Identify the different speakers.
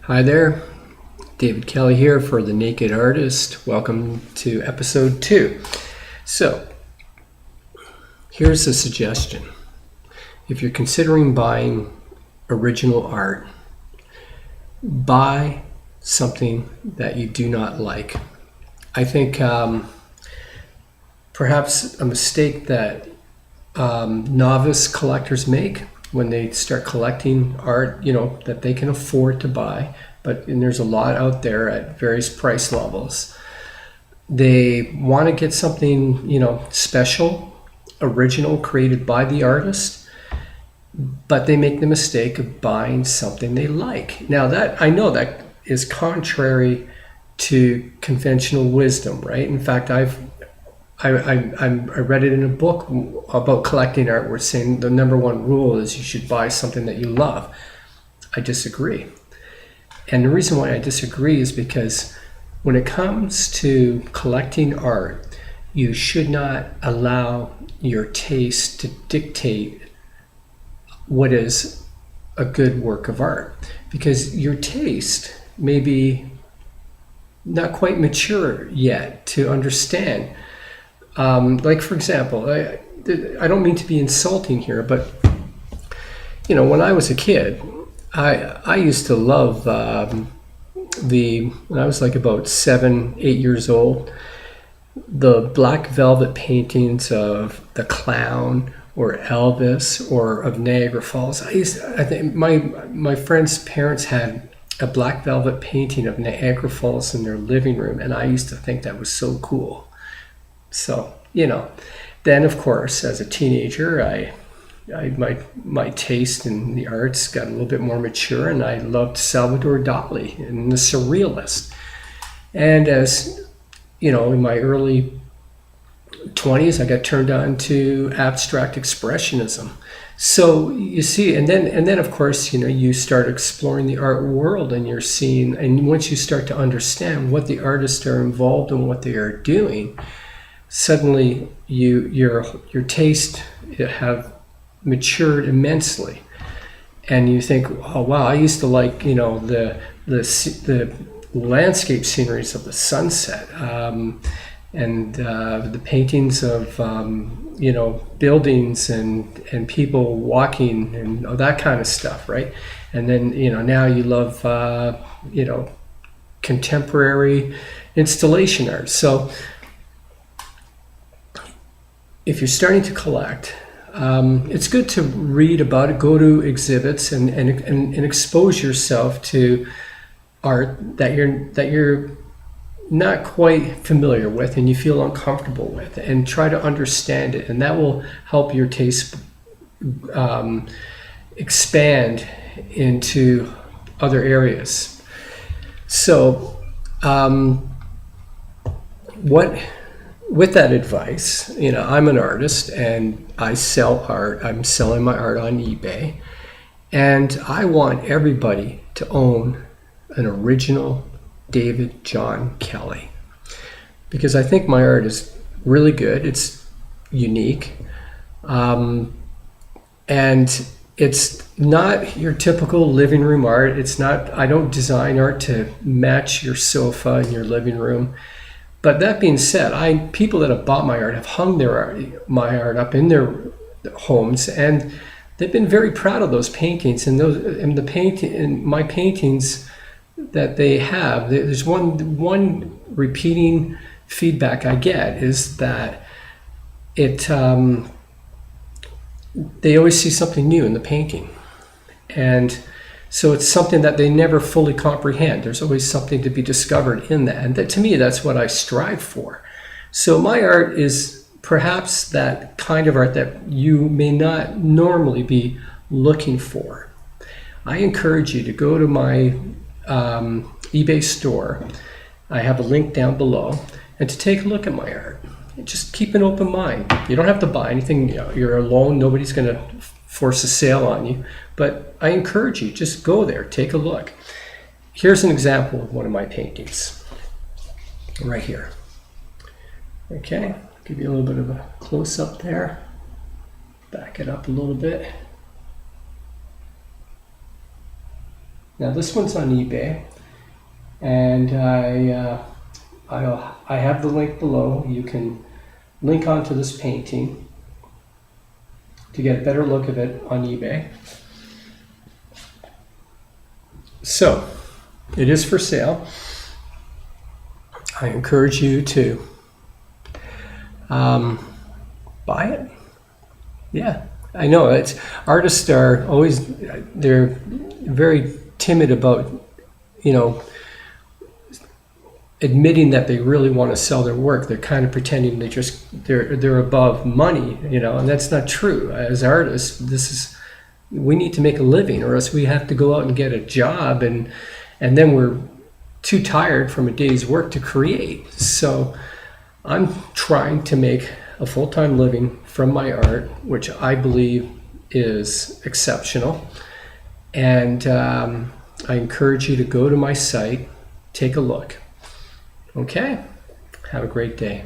Speaker 1: Hi there, David Kelly here for The Naked Artist. Welcome to episode 2. So, here's a suggestion. If you're considering buying original art, buy something that you do not like. I think perhaps a mistake that novice collectors make when they start collecting art, that they can afford to buy, and there's a lot out there at various price levels. They want to get something, special, original, created by the artist, but they make the mistake of buying something they like. Now I know that is contrary to conventional wisdom, right? In fact, I read it in a book about collecting art where it's saying the number one rule is you should buy something that you love. I disagree. And the reason why I disagree is because when it comes to collecting art, you should not allow your taste to dictate what is a good work of art, because your taste may be not quite mature yet to understand. Like, for example, I don't mean to be insulting here, but when I was a kid, I used to love when I was like about 7, 8 years old, the black velvet paintings of the Clown or Elvis or of Niagara Falls. I think my friends' parents had a black velvet painting of Niagara Falls in their living room, and I used to think that was so cool. So, then of course, as a teenager, my taste in the arts got a little bit more mature, and I loved Salvador Dali and the Surrealists. And as, in my early 20s, I got turned on to abstract expressionism. So you see, and then of course, you start exploring the art world, and you're seeing, and once you start to understand what the artists are involved in, what they are doing, suddenly your taste have matured immensely, and you think, oh wow, I used to like the landscape sceneries of the sunset, and the paintings of buildings and people walking and that kind of stuff, right? And then now you love contemporary installation art. So if you're starting to collect, it's good to read about it, go to exhibits, and expose yourself to art that you're not quite familiar with and you feel uncomfortable with, and try to understand it, and that will help your taste expand into other areas. So with that advice, I'm an artist and I sell art. I'm selling my art on eBay, and I want everybody to own an original David John Kelly, because I think my art is really good. It's unique, and it's not your typical living room art. It's not. I don't design art to match your sofa in your living room. But that being said, people that have bought my art have hung my art up in their homes, and they've been very proud of those paintings and my paintings that they have. There's one repeating feedback I get is that they always see something new in the painting, and so it's something that they never fully comprehend. There's always something to be discovered in that. And to me, that's what I strive for. So my art is perhaps that kind of art that you may not normally be looking for. I encourage you to go to my eBay store. I have a link down below, and to take a look at my art. And just keep an open mind. You don't have to buy anything. You're alone. Nobody's going to force a sale on you. But I encourage you, just go there, take a look. Here's an example of one of my paintings, right here. Okay, give you a little bit of a close-up there. Back it up a little bit. Now this one's on eBay, and I have the link below. You can link onto this painting to get a better look of it on eBay. So it is for sale. I encourage you to buy it. Yeah, I know it's artists are always, they're very timid about, you know, admitting that they really want to sell their work. They're kind of pretending they're above money, you know, and that's not true. As artists, we need to make a living, or else we have to go out and get a job, and then we're too tired from a day's work to create. So I'm trying to make a full-time living from my art, which I believe is exceptional. And I encourage you to go to my site, take a look. Okay, have a great day.